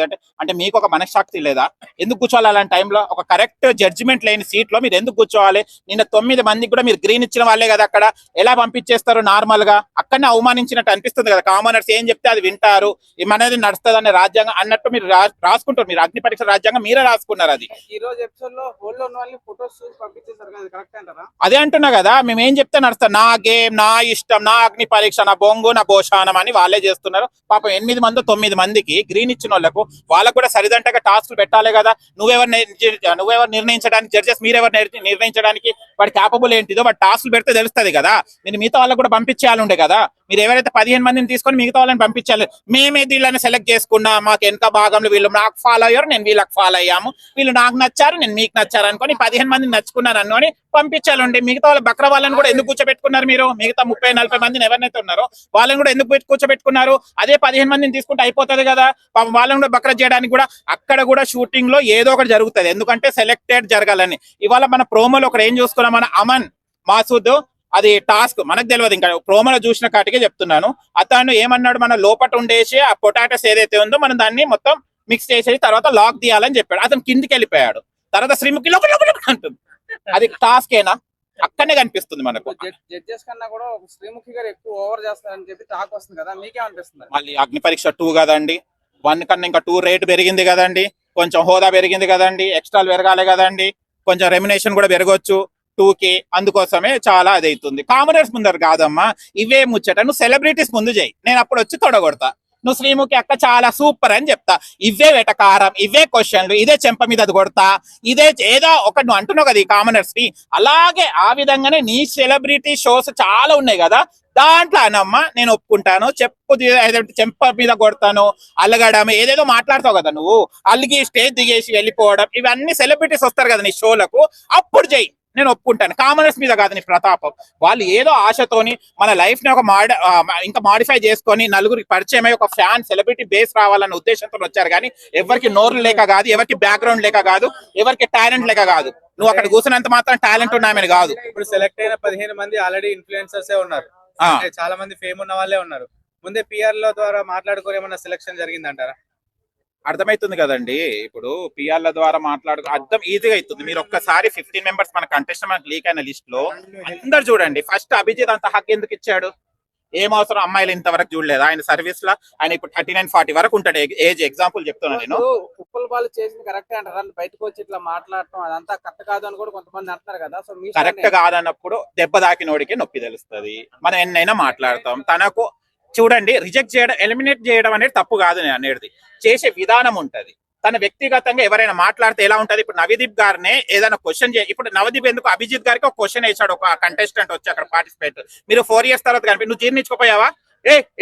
అంటే మీకు ఒక మనశ్శాంతి లేదా? ఎందుకు కూర్చోవాలి అలాంటి టైంలో? ఒక కరెక్ట్ జడ్జిమెంట్ లేని సీట్ లో మీరు ఎందుకు కూర్చోవాలి? నిన్న 9 మందికి కూడా మీరు గ్రీన్ ఇచ్చిన వాళ్ళే కదా. అక్కడ ఎలా పంపించేస్తారు? నార్మల్ గా అక్కడనే అవమానించినట్టు అనిపిస్తుంది కదా. కామనర్స్ ఏం చెప్తే అది వింటారు, మనది నడుస్తుంది రాజ్యాంగం అన్నట్టు మీరు రాసుకుంటారు. మీరు అగ్ని పరీక్ష రాజ్యాంగం మీరే రాసుకున్నారు. అది ఈ రోజు ఎపిసోడ్ లో హోల్ లో ఉన్న వాళ్ళని ఫోటోస్ పంపించేశారు కదా, కరెక్ట్ అంటారా? అదే అంటున్నా కదా, మేము ఏం చెప్తే నడుస్తాం. నా గేమ్, నా ఇష్టం, నా అగ్ని పరీక్ష, నా బొంగు, నా భోషానం అని వాళ్ళే చేస్తున్నారు. పాపం 8 మంది 9 మందికి గ్రీన్ ఇచ్చిన వాళ్ళకు వాళ్ళకు కూడా సరిదంటగా టాస్క్లు పెట్టాలి కదా. నువ్వెవరు నిర్ణయించడానికి? జడ్జెస్ మీరెవరు నిర్ణయించడానికి? వాడి క్యాపబుల్ ఏంటిదో వాడి టాస్క్లు పెడితే తెలుస్తుంది కదా. మీరు మిగతా వాళ్ళకు కూడా పంపించేయాలి ఉండే కదా. మీరు ఎవరైతే 15 మందిని తీసుకొని మిగతా వాళ్ళని పంపించాలి. మేమే వీళ్ళని సెలెక్ట్ చేసుకున్నా, మాకు వెనక భాగంలో వీళ్ళు నాకు ఫాలో అయ్యారు, నేను వీళ్ళకి ఫాలో అయ్యాము, వీళ్ళు నాకు నచ్చారు, నేను మీకు నచ్చారు అనుకొని 15 మందిని నచ్చుకున్నాను అనుకొని పంపించాలండి. మిగతా వాళ్ళ బక్ర వాళ్ళని కూడా ఎందుకు కూర్చోబెట్టుకున్నారు మీరు? మిగతా 30-40 మందిని ఎవరినైతే ఉన్నారో వాళ్ళని కూడా ఎందుకు కూర్చోబెట్టుకున్నారు? అదే 15 మందిని తీసుకుంటే అయిపోతుంది కదా. వాళ్ళని కూడా బక్ర చేయడానికి కూడా అక్కడ కూడా షూటింగ్ లో ఏదో ఒకటి జరుగుతుంది. ఎందుకంటే సెలెక్టెడ్ జరగాలని. ఇవాళ మన ప్రోమోలో ఒకటి ఏం చూసుకున్నాం, మన అమన్ మాసూద్, అది టాస్క్ మనకు తెలియదు. ఇంకా ప్రోమోలో చూసిన కాటికే చెప్తున్నాను. అతను ఏమన్నాడు, మన లోపట ఉండేసి ఆ పొటాటోస్ ఏదైతే ఉందో మనం దాన్ని మొత్తం మిక్స్ చేసేసి తర్వాత లాక్ తీయాలని చెప్పాడు. అతను కిందికి వెళ్ళిపోయాడు. తర్వాత శ్రీముఖి లోపల అంటుంది. అది టాస్క్ ఏనా? అక్కడనే కనిపిస్తుంది మనకు. జడ్జెస్ కన్నా కూడా శ్రీముఖి గారు ఎక్కువ ఓవర్ చేస్తారని చెప్పి టాక్ వస్తుంది కదా, మీకేమనిపిస్తుంది? మళ్ళీ అగ్ని పరీక్ష 2 కదండి, 1 కన్నా ఇంకా 2 రేట్ పెరిగింది కదండి, కొంచెం హోదా పెరిగింది కదండి, ఎక్స్ట్రాలు పెరగాలి కదండి, కొంచెం రెమ్యునేషన్ కూడా పెరగొచ్చు 2కి. అందుకోసమే చాలా అది అవుతుంది. కామనర్స్ ముందరు కాదమ్మా ఇవే ముచ్చట. నువ్వు సెలబ్రిటీస్ ముందు చేయి, నేను అప్పుడు వచ్చి తొడగొడతా. నువ్వు శ్రీముఖి అక్క చాలా సూపర్ అని చెప్తా. ఇవే వెటకారం, ఇవే క్వశ్చన్లు, ఇదే చెంప మీద అది కొడతా, ఇదే ఏదో ఒకటి నువ్వు అంటున్నావు కదా ఈ కామనర్స్ ని. అలాగే ఆ విధంగానే నీ సెలబ్రిటీ షోస్ చాలా ఉన్నాయి కదా, దాంట్లో అనమ్మా నేను ఒప్పుకుంటాను. చెంప మీద కొడతాను, అల్లగడం, ఏదేదో మాట్లాడతావు కదా నువ్వు. అల్లిగి స్టేజ్ దిగేసి వెళ్ళిపోవడం, ఇవన్నీ సెలబ్రిటీస్ వస్తారు కదా నీ షోలకు, అప్పుడు చెయ్యి, నేను ఒప్పుకుంటాను. కామనర్స్ మీద కాదు నీ ప్రతాపం. వాళ్ళు ఏదో ఆశతోని మన లైఫ్ ని ఒక ఇంకా మాడిఫై చేసుకొని నలుగురికి పరిచయం అయ్యి ఒక ఫ్యాన్ సెలబ్రిటీ బేస్ రావాలన్న ఉద్దేశంతో వచ్చారు. కానీ ఎవరికి నోరు లేక కాదు, ఎవరికి బ్యాక్గ్రౌండ్ లేక కాదు, ఎవరికి టాలెంట్ లేక కాదు. నువ్వు అక్కడ కూర్చున్నంత మాత్రం టాలెంట్ ఉన్నామని కాదు. ఇప్పుడు సెలెక్ట్ అయిన 15 మంది ఆల్రెడీ ఇన్ఫ్లుయెన్సర్స్ ఉన్నారు, చాలా మంది ఫేమ్ ఉన్న వాళ్ళే ఉన్నారు. ముందే పిఆర్ లో ద్వారా మాట్లాడుకొని ఏమన్నా సెలక్షన్ జరిగిందంటారా? అర్థమవుతుంది కదండి. ఇప్పుడు పిఆర్ల ద్వారా అర్థం ఈజీగా అవుతుంది. మీరు ఒక్కసారి 15 మెంబర్స్ మన కంటెస్టెంట్ మనకు లీక్ అయిన లిస్ట్ లో అందరు చూడండి. ఫస్ట్ అభిజిత్ అంత హక్ ఎందుకు ఇచ్చాడు? ఏం అవసరం? అమ్మాయిలు ఇంతవరకు చూడలేదు ఆయన సర్వీస్ లో. ఆయన ఇప్పుడు 39-40 వరకు ఉంటాడు ఏజ్. ఎగ్జాంపుల్ చెప్తున్నాను నేను. ఉప్పల్ బాల్ చేసింది కరెక్ట్ అంటారా? బయటకు వచ్చి ఇట్లా మాట్లాడటం అదంతా కరెక్ట్ కాదు అని కూడా కొంతమంది అంటున్నారు కదా. సో కరెక్ట్ కాదన్నప్పుడు దెబ్బ దాకినోడికి నొప్పి తెలుస్తుంది. మనం ఎన్నైనా మాట్లాడతాం. తనకు చూడండి, రిజెక్ట్ చేయడం, ఎలిమినేట్ చేయడం అనేది తప్పు కాదు. నేను అనేది చేసే విధానం ఉంటది. తన వ్యక్తిగతంగా ఎవరైనా మాట్లాడితే ఎలా ఉంటది? ఇప్పుడు నవదీప్ గారినే ఏదైనా క్వశ్చన్ ఇప్పుడు నవదీప్ ఎందుకు అభిజిత్ గారికి ఒక క్వశ్చన్ వేసాడు, ఒక కంటెస్టెంట్ వచ్చి అక్కడ పార్టిసిపేట్. మీరు 4 years తర్వాత కనిపి నువ్వు జీర్ణించుకోపోయావా?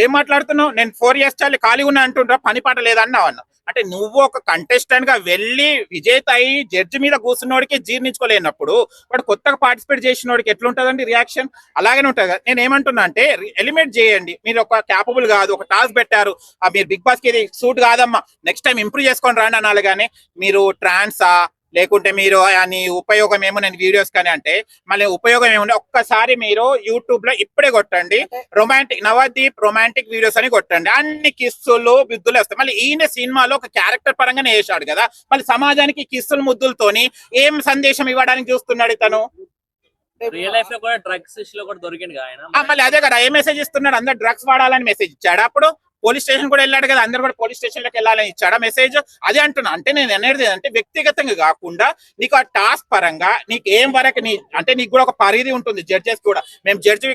ఏం మాట్లాడుతున్నావు? నేను 4 years చాలి ఖాళీ ఉన్నా అంటుండ్రా, పని పాట లేదన్నావు అన్న. అంటే నువ్వు ఒక కంటెస్టెంట్ గా వెళ్ళి విజేత అయ్యి జడ్జి మీద కూర్చున్నోడికి జీర్ణించుకోలేనప్పుడు వాడు కొత్తగా పార్టిసిపేట్ చేసినోడికి ఎట్లుంటదండి రియాక్షన్? అలాగనే ఉంటుంది. నేను ఏమంటున్నా అంటే ఎలిమినేట్ చేయండి. మీరు ఒక క్యాపబుల్ కాదు, ఒక టాస్క్ పెట్టారు, మీరు బిగ్ బాస్ కి ఇది సూట్ కాదమ్మా, నెక్స్ట్ టైం ఇంప్రూవ్ చేసుకొని రాండి అనాలి. కానీ మీరు ట్రాన్సా లేకుంటే మీరు అని ఉపయోగం ఏమో నేను వీడియోస్ కానీ అంటే మళ్ళీ ఉపయోగం ఏముంది? ఒక్కసారి మీరు యూట్యూబ్ లో ఇప్పుడే కొట్టండి నవదీప్ రొమాంటిక్ వీడియోస్ అని కొట్టండి, అన్ని కిస్సులు బిద్దులు వస్తాయి. మళ్ళీ ఈయన సినిమాలో ఒక క్యారెక్టర్ పరంగానే వేసాడు కదా, మళ్ళీ సమాజానికి కిస్సులు ముద్దులతోని ఏం సందేశం ఇవ్వడానికి చూస్తున్నాడు ఇతను? రియల్ లైఫ్ లో కూడా డ్రగ్స్ లో కూడా దొరికింది ఆయన. మళ్ళీ అదే కదా, ఏ మెసేజ్ ఇస్తున్నాడు? అందరు డ్రగ్స్ వాడాలని మెసేజ్ ఇచ్చాడు. అప్పుడు పోలీస్ స్టేషన్ కూడా వెళ్ళాడు కదా, అందరు కూడా పోలీస్ స్టేషన్ లోకి వెళ్ళాలని ఇచ్చాడా మెసేజ్? అదే అంటున్నా. అంటే నేను అనేది అంటే వ్యక్తిగతంగా కాకుండా నీకు ఆ టాస్క్ పరంగా నీకు ఏం వరకు అంటే నీకు కూడా ఒక పరిధి ఉంటుంది. జడ్జెస్ కూడా మేము జడ్జి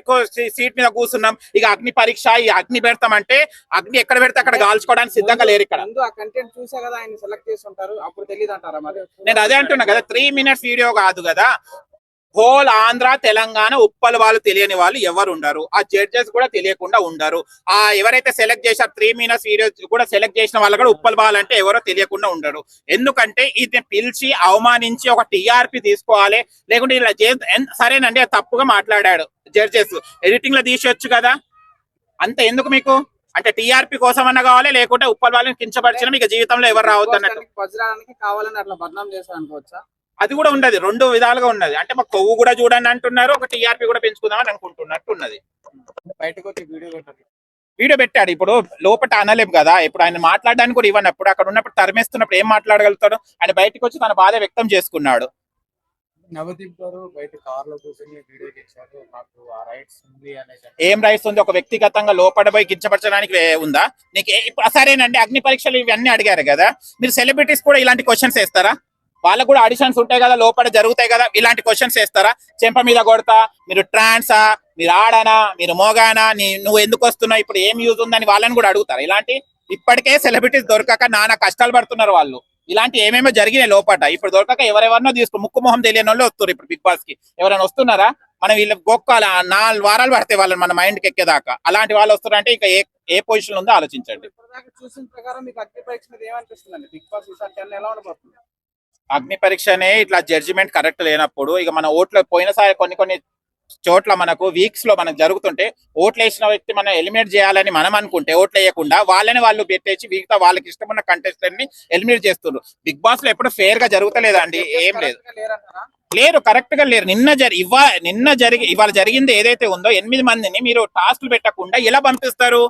సీట్ మీద కూర్చున్నాం, ఇక అగ్ని పరీక్ష ఈ అగ్ని పెడతామంటే అగ్ని ఎక్కడ పెడితే అక్కడ కాల్చుకోవడానికి సిద్ధంగా లేరు ఇక్కడ. కంటెంట్ చూసా కదా ఆయన సెలెక్ట్ చేసి ఉంటారు, అప్పుడు తెలియదు అంటారా? మరి నేను అదే అంటున్నా కదా, 3 minutes వీడియో కాదు కదా. హోల్ ఆంధ్ర తెలంగాణ ఉప్పల్ వాళ్ళు తెలియని వాళ్ళు ఎవరు ఉండరు. ఆ జడ్జెస్ కూడా తెలియకుండా ఉండరు. ఆ ఎవరైతే సెలెక్ట్ చేశారు 3 minutes వీడియో కూడా సెలెక్ట్ చేసిన వాళ్ళు కూడా ఉప్పల్ బాల్ అంటే ఎవరో తెలియకుండా ఉండరు. ఎందుకంటే ఇది పిలిచి అవమానించి ఒక టీఆర్పీ తీసుకోవాలి, లేకుంటే ఇలా సరేనండి తప్పుగా మాట్లాడాడు జడ్జెస్ ఎడిటింగ్ లో తీసేయొచ్చు కదా. అంత ఎందుకు మీకు? అంటే టీఆర్పీ కోసం అన్న కావాలి, లేకుంటే ఉప్పల్ వాళ్ళని కించపరిచిన మీకు జీవితంలో ఎవరు రావద్దు అన్నట్టు కావాలని అట్లా బదనాం చేశారు అనుకోవచ్చా? అది కూడా ఉండదు. 2 విధాలుగా ఉన్నది. అంటే మాకు కొవ్వు కూడా చూడండి అంటున్నారు, ఒక టీఆర్పీ కూడా పెంచుకుందామని అనుకుంటున్నట్టు ఉన్నది. బయటకు వచ్చి వీడియో వీడియో పెట్టాడు. ఇప్పుడు లోపల అనలేము కదా, ఇప్పుడు ఆయన మాట్లాడడానికి కూడా ఇవ్వనప్పుడు అక్కడ ఉన్నప్పుడు తరిమేస్తున్నప్పుడు ఏం మాట్లాడగలుగుతాడు? ఆయన బయటకు వచ్చి తన బాధ వ్యక్తం చేసుకున్నాడు. నవదీప్ గారు బయట కార్ లో కూర్చొని వీడియో చేశారు, నాకు ఆ రైట్స్ ఉంది అనేసి. ఏం రైట్స్ ఉంది? ఒక వ్యక్తిగతంగా లోపడబోయి కించపరచడానికి ఉందా నీకు? ఇప్పుడు సరేనండి, అగ్ని పరీక్షలు ఇవన్నీ అడిగారు కదా, మీరు సెలబ్రిటీస్ కూడా ఇలాంటి క్వశ్చన్స్ వేస్తారా? వాళ్ళకు కూడా ఆడిషన్స్ ఉంటాయి కదా, లోపల జరుగుతాయి కదా, ఇలాంటి క్వశ్చన్స్ వేస్తారా? చెంప మీద కొడతా, మీరు ట్రాన్సా, మీరు ఆడానా, మీరు మోగానా, నువ్వు ఎందుకు వస్తున్నావు, ఇప్పుడు ఏం యూజ్ ఉందని వాళ్ళని కూడా అడుగుతారు. ఇలాంటి ఇప్పటికే సెలబ్రిటీస్ దొరకక నానా కష్టాలు పడుతున్నారు వాళ్ళు. ఇలాంటి ఏమేమో జరిగినాయి లోపల, ఇప్పుడు దొరకక ఎవరెవరినో ముక్కు మొహం తెలియని వాళ్ళు వస్తారు ఇప్పుడు బిగ్ బాస్ కి. ఎవరైనా వస్తున్నారా? మనం వీళ్ళ గొక్కాల 4 వారాలు పడతాయి వాళ్ళని మన మైండ్కి ఎక్కేదాకా. అలాంటి వాళ్ళు వస్తారంటే ఇంకా ఏ పొజిషన్ ఉందో ఆలోచించండి. చూసిన ప్రకారం మీకు అగ్ని పరీక్ష మీద ఏమనిపిస్తుంది? బిగ్ బాస్ ఎలా ఉండబోతుంది? అగ్ని పరీక్షనే ఇట్లా జడ్జిమెంట్ కరెక్ట్ లేనప్పుడు ఇక మన ఓట్లు పోయినసారి కొన్ని చోట్ల మనకు వీక్స్ లో మనకు జరుగుతుంటే ఓట్లు వేసిన వ్యక్తి మనం ఎలిమినేట్ చేయాలని మనం అనుకుంటే ఓట్లు వేయకుండా వాళ్ళని వాళ్ళు పెట్టేసి మిగతా వాళ్ళకి ఇష్టమున్న కంటెస్టెంట్ ని ఎలిమినేట్ చేస్తున్నారు. బిగ్ బాస్ లో ఎప్పుడు ఫేర్ గా జరుగుతలేదండి, ఏం లేదు. లేరు, కరెక్ట్ గా లేరు. ఇవాళ జరిగింది ఏదైతే ఉందో 8 మందిని మీరు టాస్క్లు పెట్టకుండా ఎలా పంపిస్తారు?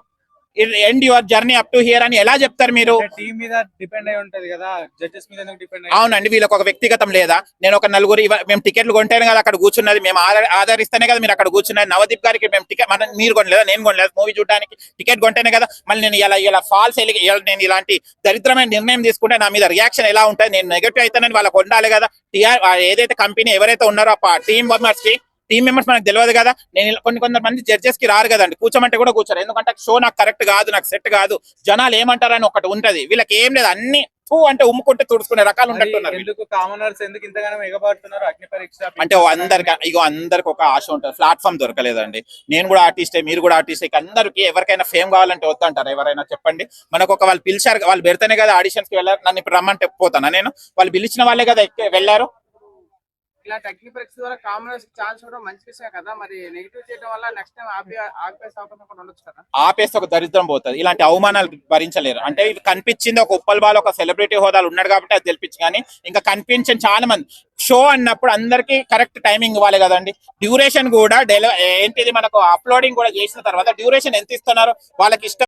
End your journey up to hear అని ఎలా చెప్తారు మీరు? టీం మీద డిపెండ్ అయి ఉంటది కదా, జడ్జెస్ మీద డిపెండ్. అవునండి, వీళ్ళకి ఒక వ్యక్తిగతం లేదా? నేను ఒక నలుగురు మేము టికెట్లు కొంటేనే కదా అక్కడ కూర్చున్నది, మేము ఆదరిస్తేనే కదా మీరు అక్కడ కూర్చున్నది. నవదీప్ గారికి మేము టికెట్ మీరు కొనలేదా, నేను కొనలేదు. మూవీ చూడడానికి టికెట్ కొంటేనే కదా. మళ్ళీ నేను ఇలా ఫాల్స్ నేను ఇలాంటి దరిద్రమైన నిర్ణయం తీసుకుంటే నా మీద రియాక్షన్ ఎలా ఉంటుంది? నేను నెగటివ్ అయితేనని వాళ్ళకి ఉండాలి కదా. ఏదైతే కంపెనీ ఎవరైతే ఉన్నారో ఆ టీం మెంబర్స్ మనకు తెలియదు కదా. నేను కొంతమంది జడ్జెస్ కి రారు కదండి, కూర్చోమంటే కూడా కూర్చోరు. ఎందుకంటే షో నాకు కరెక్ట్ కాదు, నాకు సెట్ కాదు, జనాలు ఏమంటారని ఒకటి ఉంటది. వీళ్ళకి ఏం లేదు, అన్ని అంటే ఉమ్ముకుంటే తుడుచుకునే రకాలు ఉన్నట్టున్నారు. కామనర్స్ ఎందుకు ఇంతగానో ఎగబడుతున్నారు అగ్ని పరీక్ష అంటే అందరికి ఒక ఆశ ఉంటుంది, ప్లాట్ఫామ్ దొరకలేదండి. నేను కూడా ఆర్టిస్టే, మీరు కూడా ఆర్టిస్టే. అందరికి ఎవరికైనా ఫేమ్ కావాలంటే వద్దంటారు ఎవరైనా చెప్పండి? మనకు వాళ్ళు పిలిచారు, వాళ్ళు పెడితేనే కదా ఆడిషన్స్ కి వెళ్ళారు. నన్ను ఇప్పుడు రమ్మంటే పోతానా నేను? వాళ్ళు పిలిచిన వాళ్ళే కదా వెళ్ళారు. ఇలాంటి అగ్ని పరీక్ష ద్వారా కామనర్స్ ఛాన్స్ కూడా మంచి విషయం కదా, మరి నెగిటివ్ చేయడం వల్ల నెక్స్ట్ టైం ఆపేసే అవకాశం కూడా ఉండొచ్చు కదా. ఆపేస్తే ఒక దరిద్రం పోతుంది. ఇలాంటి అవమానాలు భరించలేరు. అంటే ఇది కనిపించింది ఒక ఉప్పల్ బాల్ ఒక సెలబ్రిటీ హోదాలు ఉన్నాడు కాబట్టి అది తెలిపించి, కానీ ఇంకా కనిపించిన చాలా మంది షో అన్నప్పుడు అందరికి కరెక్ట్ టైమింగ్ ఇవ్వాలి కదండి. డ్యూరేషన్ కూడా ఏంటిది మనకు అప్లోడింగ్ కూడా చేసిన తర్వాత డ్యూరేషన్ ఎంత ఇస్తున్నారు? వాళ్ళకి ఇష్టం